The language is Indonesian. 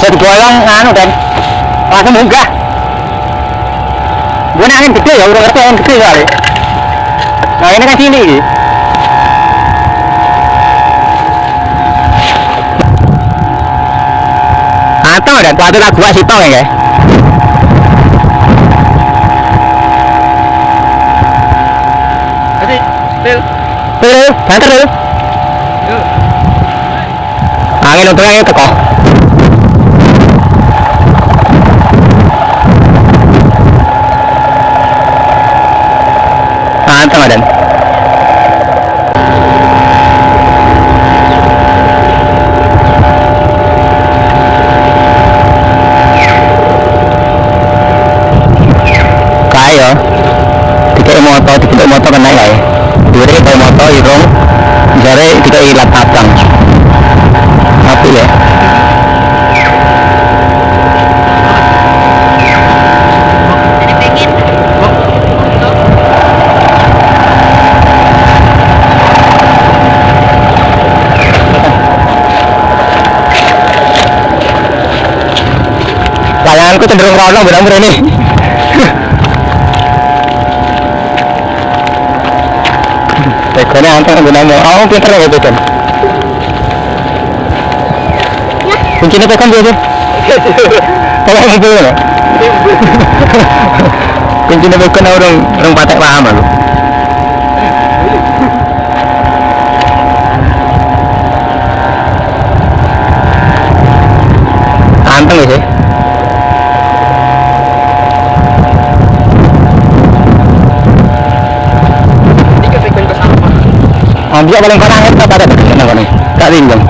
bisa dibolong anu dan langsung munggah. Gue angin gede ya, udah ngerti angin gede kali. Nah ini kan sini gitu. Atau dan waktu tak gua sih tau ya. Banter dulu. Angin untungnya itu kok. Mantap dan. Kayo. Tiga motor kan naik ya. Dure kayak motor irung. Jare tiga ilat abang. Apa ya? Layanganku cenderung rono bener-bener ini. Tekonya anteng gunanya. Oh, pinter ya Tekan. Kuncinya Tekan biasa. Kalau mobil ya. Kuncinya Tekan orang patek paham aku. Anteng ya sih. Dia paling parah itu pada kena kene. Tak tinggal.